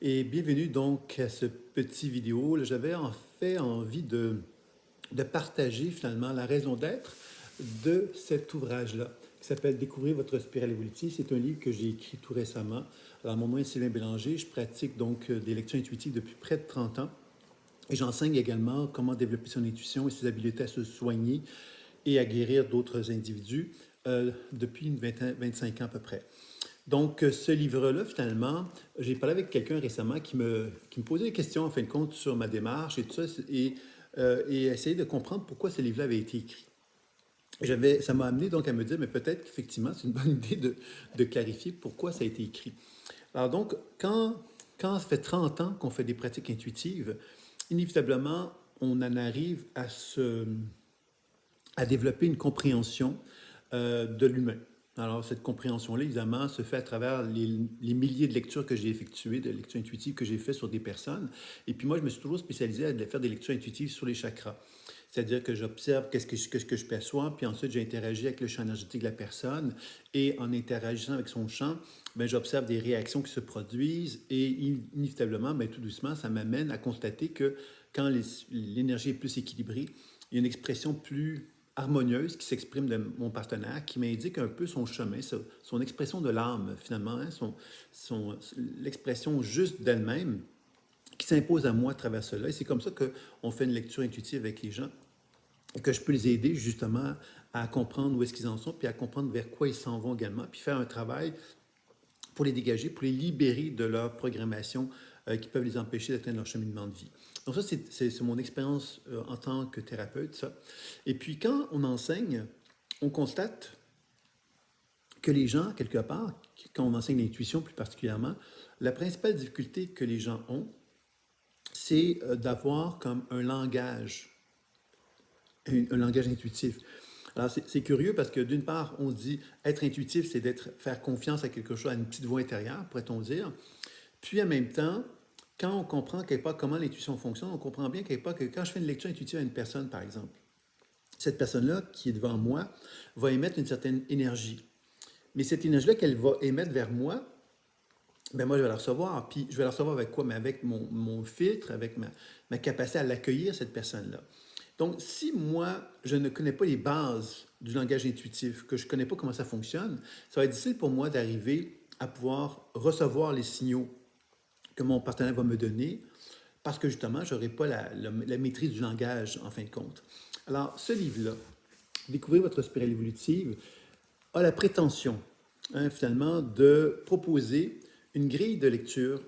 Et bienvenue donc à ce petit vidéo. Là, j'avais en fait envie de partager finalement la raison d'être de cet ouvrage-là, qui s'appelle Découvrir votre spirale évolutive. C'est un livre que j'ai écrit tout récemment. Alors, mon nom est Sylvain Bélanger. Je pratique donc des lectures intuitives depuis près de 30 ans. Et j'enseigne également comment développer son intuition et ses habiletés à se soigner et à guérir d'autres individus depuis une 25 ans à peu près. Donc, ce livre-là, finalement, j'ai parlé avec quelqu'un récemment qui me posait des questions, en fin de compte, sur ma démarche et tout ça, et essayer de comprendre pourquoi ce livre-là avait été écrit. Ça m'a amené donc à me dire, mais peut-être qu'effectivement, c'est une bonne idée de clarifier pourquoi ça a été écrit. Alors donc, quand ça fait 30 ans qu'on fait des pratiques intuitives, inévitablement, on en arrive à développer une compréhension de l'humain. Alors, cette compréhension-là, évidemment, se fait à travers les milliers de lectures que j'ai effectuées, de lectures intuitives que j'ai faites sur des personnes. Et puis moi, je me suis toujours spécialisé à faire des lectures intuitives sur les chakras. C'est-à-dire que j'observe qu'est-ce que je perçois, puis ensuite j'interagis avec le champ énergétique de la personne, et en interagissant avec son champ, ben, j'observe des réactions qui se produisent, et inévitablement, ben, tout doucement, ça m'amène à constater que quand l'énergie est plus équilibrée, il y a une expression plus harmonieuse qui s'exprime de mon partenaire, qui m'indique un peu son chemin, son expression de l'âme, finalement, hein, l'expression juste d'elle-même qui s'impose à moi à travers cela. Et c'est comme ça qu'on fait une lecture intuitive avec les gens et que je peux les aider justement à comprendre où est-ce qu'ils en sont, puis à comprendre vers quoi ils s'en vont également, puis faire un travail pour les dégager, pour les libérer de leur programmation qui peuvent les empêcher d'atteindre leur cheminement de vie. Donc ça, c'est mon expérience en tant que thérapeute, ça. Et puis quand on enseigne, on constate que les gens, quelque part, quand on enseigne l'intuition plus particulièrement, la principale difficulté que les gens ont, c'est d'avoir comme un langage intuitif. Alors, c'est curieux parce que d'une part, on dit être intuitif, c'est faire confiance à quelque chose, à une petite voix intérieure, pourrait-on dire. Puis en même temps, quand on comprend quelque part comment l'intuition fonctionne, on comprend bien quelque part que quand je fais une lecture intuitive à une personne, par exemple, cette personne-là qui est devant moi va émettre une certaine énergie. Mais cette énergie-là qu'elle va émettre vers moi, ben moi, je vais la recevoir. Puis je vais la recevoir avec quoi? Mais avec mon filtre, avec ma capacité à l'accueillir, cette personne-là. Donc, si moi, je ne connais pas les bases du langage intuitif, que je ne connais pas comment ça fonctionne, ça va être difficile pour moi d'arriver à pouvoir recevoir les signaux que mon partenaire va me donner parce que justement, je n'aurai pas la maîtrise du langage en fin de compte. Alors, ce livre-là, Découvrir votre spirale évolutive, a la prétention, hein, finalement, de proposer une grille de lecture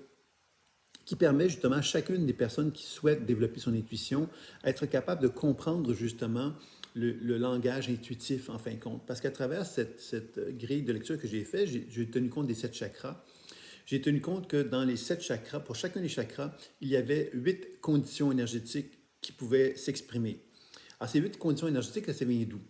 qui permet justement à chacune des personnes qui souhaitent développer son intuition à être capable de comprendre justement le langage intuitif en fin de compte. Parce qu'à travers cette grille de lecture que j'ai faite, j'ai tenu compte des 7 chakras. J'ai tenu compte que dans les 7 chakras, pour chacun des chakras, il y avait 8 conditions énergétiques qui pouvaient s'exprimer. Alors, ces 8 conditions énergétiques, ça vient d'où?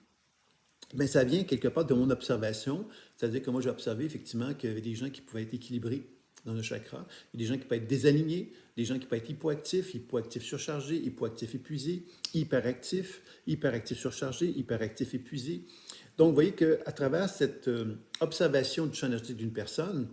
Bien, ça vient quelque part de mon observation, c'est-à-dire que moi, j'ai observé effectivement qu'il y avait des gens qui pouvaient être équilibrés dans le chakra, il y a des gens qui peuvent être désalignés, des gens qui peuvent être hypoactifs surchargés, hypoactifs épuisés, hyperactifs surchargés, hyperactifs épuisés. Donc, vous voyez qu'à travers cette observation du champ énergétique d'une personne,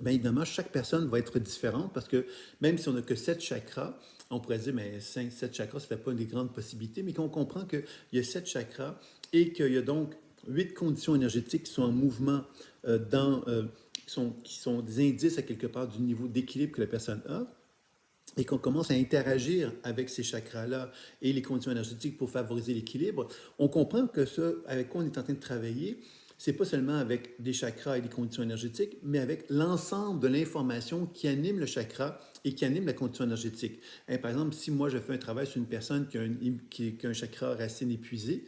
bien évidemment, chaque personne va être différente parce que même si on n'a que 7 chakras, on pourrait dire, mais 7 chakras, ça ne fait pas une des grandes possibilités, mais qu'on comprend qu'il y a 7 chakras et qu'il y a donc 8 conditions énergétiques qui sont en mouvement, qui sont des indices à quelque part du niveau d'équilibre que la personne a, et qu'on commence à interagir avec ces chakras-là et les conditions énergétiques pour favoriser l'équilibre, on comprend que ce avec quoi on est en train de travailler, c'est pas seulement avec des chakras et des conditions énergétiques, mais avec l'ensemble de l'information qui anime le chakra et qui anime la condition énergétique. Et par exemple, si moi je fais un travail sur une personne qui a un chakra racine épuisé,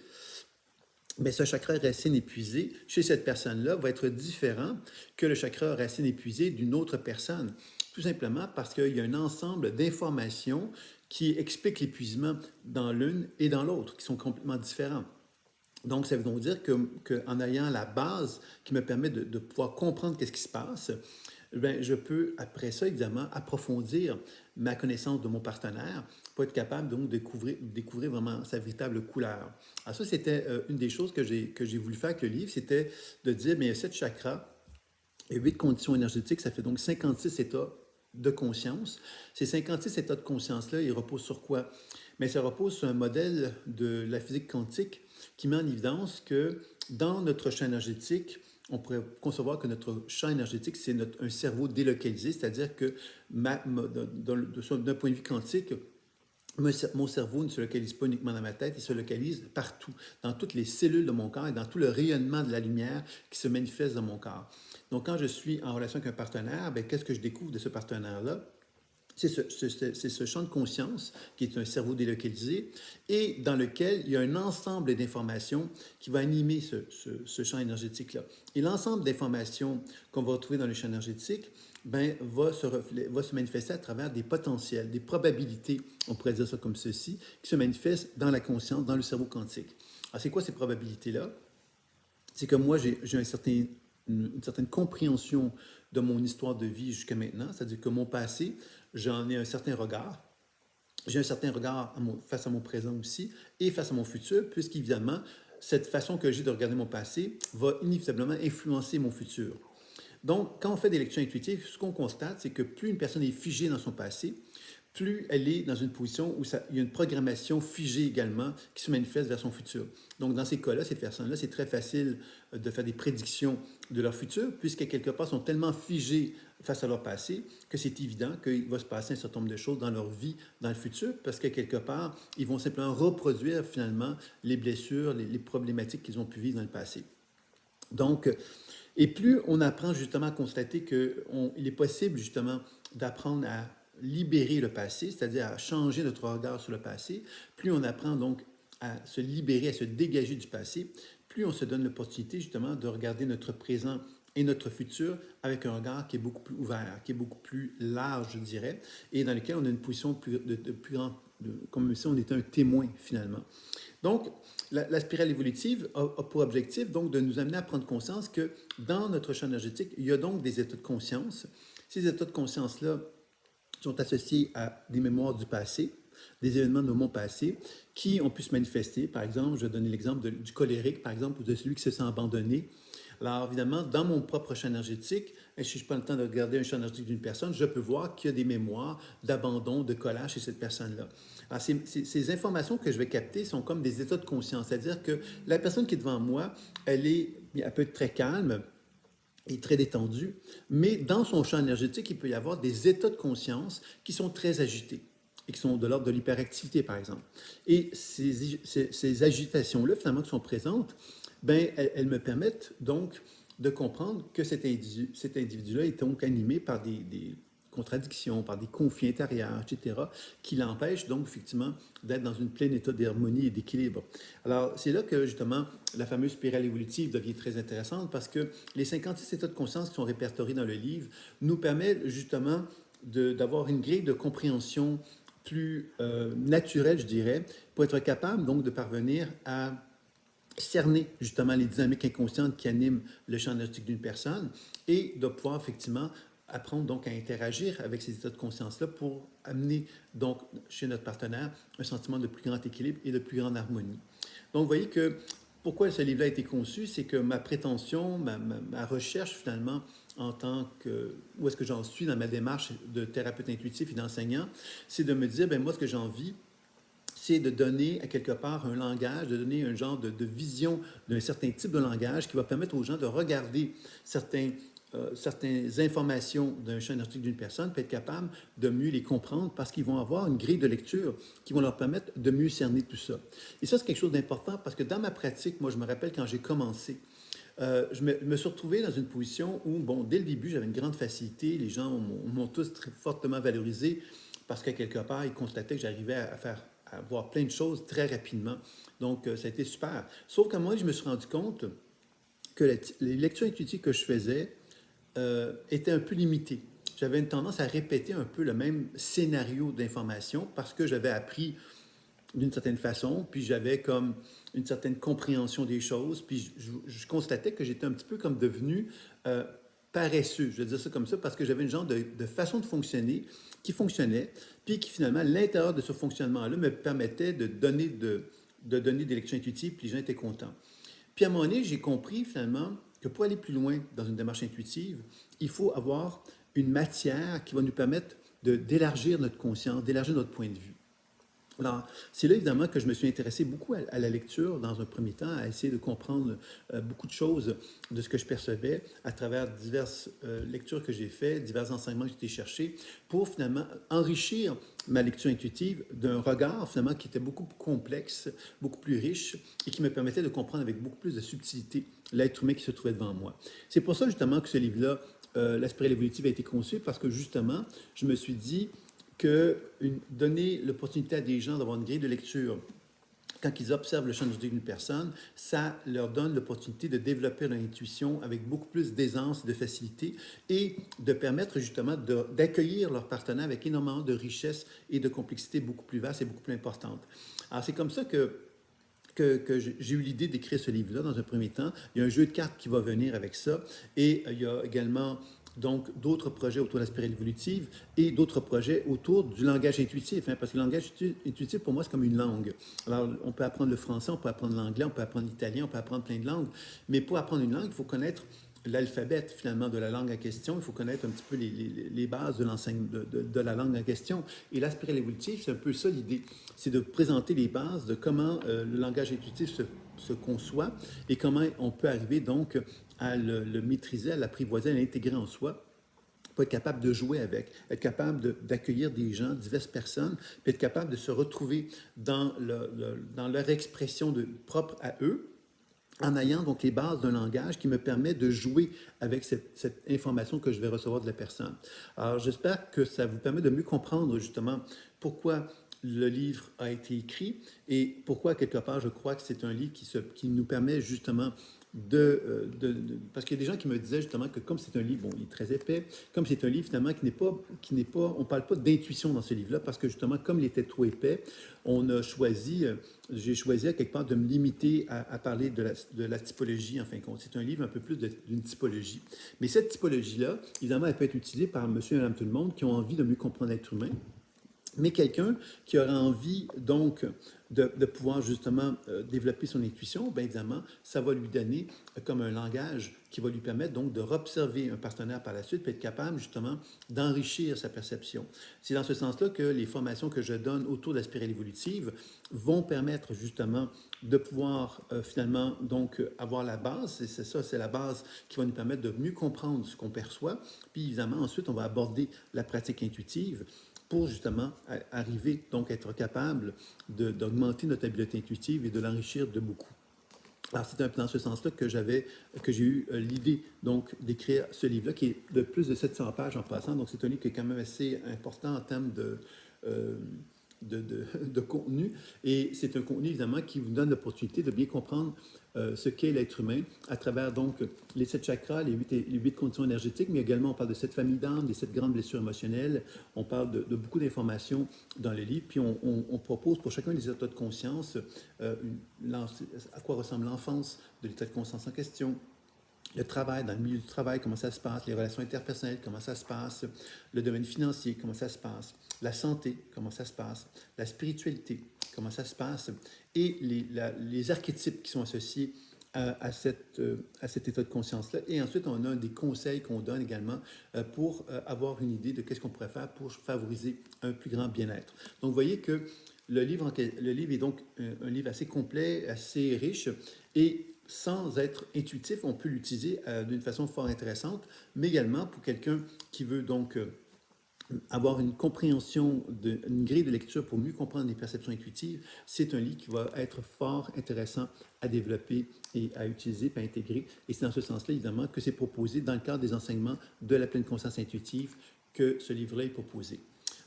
mais ce chakra racine épuisé, chez cette personne-là, va être différent que le chakra racine épuisé d'une autre personne. Tout simplement parce qu'il y a un ensemble d'informations qui expliquent l'épuisement dans l'une et dans l'autre, qui sont complètement différents. Donc, ça veut donc dire qu'en ayant la base qui me permet de pouvoir comprendre qu'est-ce qui se passe, bien, je peux, après ça, évidemment, approfondir ma connaissance de mon partenaire pour être capable donc de découvrir vraiment sa véritable couleur. Alors ça, c'était une des choses que j'ai voulu faire avec le livre, c'était de dire, bien, il y a 7 chakras et 8 conditions énergétiques, ça fait donc 56 états de conscience. Ces 56 états de conscience-là, ils reposent sur quoi? Mais ça repose sur un modèle de la physique quantique qui met en évidence que dans notre champ énergétique, on pourrait concevoir que notre champ énergétique, c'est un cerveau délocalisé, c'est-à-dire que d'un point de vue quantique, mon cerveau ne se localise pas uniquement dans ma tête, il se localise partout, dans toutes les cellules de mon corps et dans tout le rayonnement de la lumière qui se manifeste dans mon corps. Donc, quand je suis en relation avec un partenaire, qu'est-ce que je découvre de ce partenaire-là? C'est ce champ de conscience qui est un cerveau délocalisé et dans lequel il y a un ensemble d'informations qui va animer ce champ énergétique-là. Et l'ensemble d'informations qu'on va retrouver dans le champ énergétique va se manifester à travers des potentiels, des probabilités, on pourrait dire ça comme ceci, qui se manifestent dans la conscience, dans le cerveau quantique. Alors, c'est quoi ces probabilités-là? C'est que moi, j'ai une certaine compréhension de mon histoire de vie jusqu'à maintenant, c'est-à-dire que mon passé, j'en ai un certain regard. J'ai un certain regard face à mon présent aussi et face à mon futur, puisqu'évidemment, cette façon que j'ai de regarder mon passé va inévitablement influencer mon futur. Donc, quand on fait des lectures intuitives, ce qu'on constate, c'est que plus une personne est figée dans son passé, plus elle est dans une position où il y a une programmation figée également qui se manifeste vers son futur. Donc, dans ces cas-là, ces personnes-là, c'est très facile de faire des prédictions de leur futur, puisqu'à quelque part, sont tellement figées face à leur passé que c'est évident qu'il va se passer un certain nombre de choses dans leur vie, dans le futur, parce qu'à quelque part, ils vont simplement reproduire finalement les blessures, les problématiques qu'ils ont pu vivre dans le passé. Donc, et plus on apprend justement à constater qu'il est possible justement d'apprendre à libérer le passé, c'est-à-dire à changer notre regard sur le passé, plus on apprend donc à se libérer, à se dégager du passé, plus on se donne l'opportunité justement de regarder notre présent et notre futur avec un regard qui est beaucoup plus ouvert, qui est beaucoup plus large, je dirais, et dans lequel on a une position de plus grande, comme si on était un témoin finalement. Donc, la spirale évolutive a pour objectif donc de nous amener à prendre conscience que dans notre champ énergétique, il y a donc des états de conscience. Ces états de conscience-là sont associés à des mémoires du passé, des événements de mon passé qui ont pu se manifester. Par exemple, je vais donner l'exemple du colérique, par exemple, ou de celui qui se sent abandonné. Alors, évidemment, dans mon propre champ énergétique, si je prends le temps de regarder un champ énergétique d'une personne, je peux voir qu'il y a des mémoires d'abandon, de colère chez cette personne-là. Alors, ces informations que je vais capter sont comme des états de conscience, c'est-à-dire que la personne qui est devant moi, elle peut être très calme et très détendue, mais dans son champ énergétique, il peut y avoir des états de conscience qui sont très agités et qui sont de l'ordre de l'hyperactivité, par exemple. Et ces agitations-là, finalement, qui sont présentes, elles me permettent donc de comprendre que cet individu-là est donc animé par des contradictions, par des conflits intérieurs, etc., qui l'empêchent donc effectivement d'être dans une pleine état d'harmonie et d'équilibre. Alors, c'est là que justement la fameuse spirale évolutive devient très intéressante parce que les 56 états de conscience qui sont répertoriés dans le livre nous permettent justement d'avoir une grille de compréhension plus naturelle, je dirais, pour être capable donc de parvenir à cerner justement les dynamiques inconscientes qui animent le champ énergétique d'une personne et de pouvoir effectivement apprendre donc à interagir avec ces états de conscience-là pour amener donc chez notre partenaire un sentiment de plus grand équilibre et de plus grande harmonie. Donc vous voyez que pourquoi ce livre-là a été conçu, c'est que ma prétention, ma recherche finalement en tant que, où est-ce que j'en suis dans ma démarche de thérapeute intuitif et d'enseignant, c'est de me dire, moi ce que j'ai envie, c'est de donner à quelque part un langage, de donner un genre de vision d'un certain type de langage qui va permettre aux gens de regarder certaines informations d'un champ énergétique d'une personne, peut être capable de mieux les comprendre parce qu'ils vont avoir une grille de lecture qui vont leur permettre de mieux cerner tout ça. Et ça, c'est quelque chose d'important parce que dans ma pratique, moi, je me rappelle quand j'ai commencé, je me suis retrouvé dans une position où, dès le début, j'avais une grande facilité. Les gens m'ont tous très fortement valorisé parce qu'à quelque part, ils constataient que j'arrivais à voir plein de choses très rapidement. Donc, ça a été super. Sauf qu'à moi, je me suis rendu compte que les lectures intuitives que je faisais étaient un peu limitées. J'avais une tendance à répéter un peu le même scénario d'information parce que j'avais appris d'une certaine façon, puis j'avais comme une certaine compréhension des choses, puis je constatais que j'étais un petit peu comme devenu paresseux, je vais dire ça comme ça, parce que j'avais une genre de façon de fonctionner qui fonctionnait, puis qui finalement, à l'intérieur de ce fonctionnement-là, me permettait de donner des lectures intuitives, puis les gens étaient contents. Puis à un moment donné, j'ai compris finalement que pour aller plus loin dans une démarche intuitive, il faut avoir une matière qui va nous permettre d'élargir notre conscience, d'élargir notre point de vue. Alors, c'est là évidemment que je me suis intéressé beaucoup à la lecture dans un premier temps, à essayer de comprendre beaucoup de choses de ce que je percevais à travers diverses lectures que j'ai faites, divers enseignements que j'ai été chercher, pour finalement enrichir ma lecture intuitive d'un regard finalement qui était beaucoup plus complexe, beaucoup plus riche et qui me permettait de comprendre avec beaucoup plus de subtilité l'être humain qui se trouvait devant moi. C'est pour ça justement que ce livre-là, La spirale évolutive, a été conçu parce que justement, je me suis dit que donner l'opportunité à des gens d'avoir une grille de lecture quand ils observent le champ d'étude d'une personne, ça leur donne l'opportunité de développer leur intuition avec beaucoup plus d'aisance, de facilité et de permettre justement d'accueillir leur partenaire avec énormément de richesse et de complexité beaucoup plus vaste et beaucoup plus importante. Alors c'est comme ça que j'ai eu l'idée d'écrire ce livre-là dans un premier temps. Il y a un jeu de cartes qui va venir avec ça et il y a également donc d'autres projets autour de la spirale évolutive et d'autres projets autour du langage intuitif, hein, parce que le langage intuitif, pour moi, c'est comme une langue. Alors, on peut apprendre le français, on peut apprendre l'anglais, on peut apprendre l'italien, on peut apprendre plein de langues, mais pour apprendre une langue, il faut connaître l'alphabet, finalement, de la langue en question. Il faut connaître un petit peu les bases de la langue en question. Et la spirale évolutive, c'est un peu ça l'idée. C'est de présenter les bases de comment le langage intuitif se conçoit et comment on peut arriver donc à le maîtriser, à l'apprivoiser, à l'intégrer en soi, pour être capable de jouer avec, être capable d'accueillir des gens, diverses personnes, puis être capable de se retrouver dans leur expression propre à eux, en ayant donc les bases d'un langage qui me permet de jouer avec cette information que je vais recevoir de la personne. Alors, j'espère que ça vous permet de mieux comprendre justement pourquoi le livre a été écrit et pourquoi, quelque part, je crois que c'est un livre qui nous permet justement parce qu'il y a des gens qui me disaient justement que comme c'est un livre, bon, il est très épais, comme c'est un livre finalement qui n'est pas, on ne parle pas d'intuition dans ce livre-là, parce que justement, comme il était trop épais, j'ai choisi à quelque part de me limiter à parler de la typologie, en fin de compte. C'est un livre un peu plus d'une typologie. Mais cette typologie-là, évidemment, elle peut être utilisée par monsieur et madame tout le monde qui ont envie de mieux comprendre l'être humain, mais quelqu'un qui aura envie donc de pouvoir justement développer son intuition, bien évidemment, ça va lui donner comme un langage qui va lui permettre donc de observer un partenaire par la suite, puis être capable justement d'enrichir sa perception. C'est dans ce sens-là que les formations que je donne autour de la spirale évolutive vont permettre justement de pouvoir finalement donc avoir la base, et c'est ça, c'est la base qui va nous permettre de mieux comprendre ce qu'on perçoit, puis évidemment ensuite on va aborder la pratique intuitive pour justement arriver donc à être capable d'augmenter notre habileté intuitive et de l'enrichir de beaucoup. Alors c'est un peu dans ce sens-là que j'ai eu l'idée donc d'écrire ce livre-là qui est de plus de 700 pages en passant, donc c'est un livre qui est quand même assez important en termes de contenu, et c'est un contenu évidemment qui vous donne l'opportunité de bien comprendre ce qu'est l'être humain à travers donc les 7 chakras, les 8 conditions énergétiques, mais également on parle de 7 familles d'âmes, des 7 grandes blessures émotionnelles, on parle de beaucoup d'informations dans le livre, puis on propose pour chacun des états de conscience à quoi ressemble l'enfance de l'état de conscience en question, le travail, dans le milieu du travail, comment ça se passe, les relations interpersonnelles, comment ça se passe, le domaine financier, comment ça se passe, la santé, comment ça se passe, la spiritualité, comment ça se passe, et les archétypes qui sont associés à cet état de conscience-là. Et ensuite, on a des conseils qu'on donne également pour avoir une idée de qu'est-ce qu'on pourrait faire pour favoriser un plus grand bien-être. Donc, vous voyez que le livre est donc un livre assez complet, assez riche, et sans être intuitif, on peut l'utiliser d'une façon fort intéressante, mais également pour quelqu'un qui veut donc avoir une compréhension, une grille de lecture pour mieux comprendre les perceptions intuitives, c'est un livre qui va être fort intéressant à développer et à utiliser, et à intégrer. Et c'est dans ce sens-là, évidemment, que c'est proposé dans le cadre des enseignements de la pleine conscience intuitive que ce livre-là est proposé.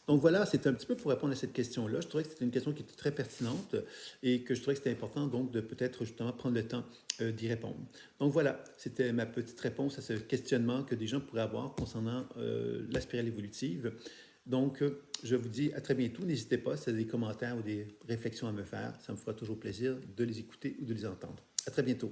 Donc voilà, c'est un petit peu pour répondre à cette question-là. Je trouvais que c'était une question qui était très pertinente et que je trouvais que c'était important donc de peut-être justement prendre le temps d'y répondre. Donc voilà, c'était ma petite réponse à ce questionnement que des gens pourraient avoir concernant la spirale évolutive. Donc, je vous dis à très bientôt. N'hésitez pas si vous avez des commentaires ou des réflexions à me faire. Ça me fera toujours plaisir de les écouter ou de les entendre. À très bientôt.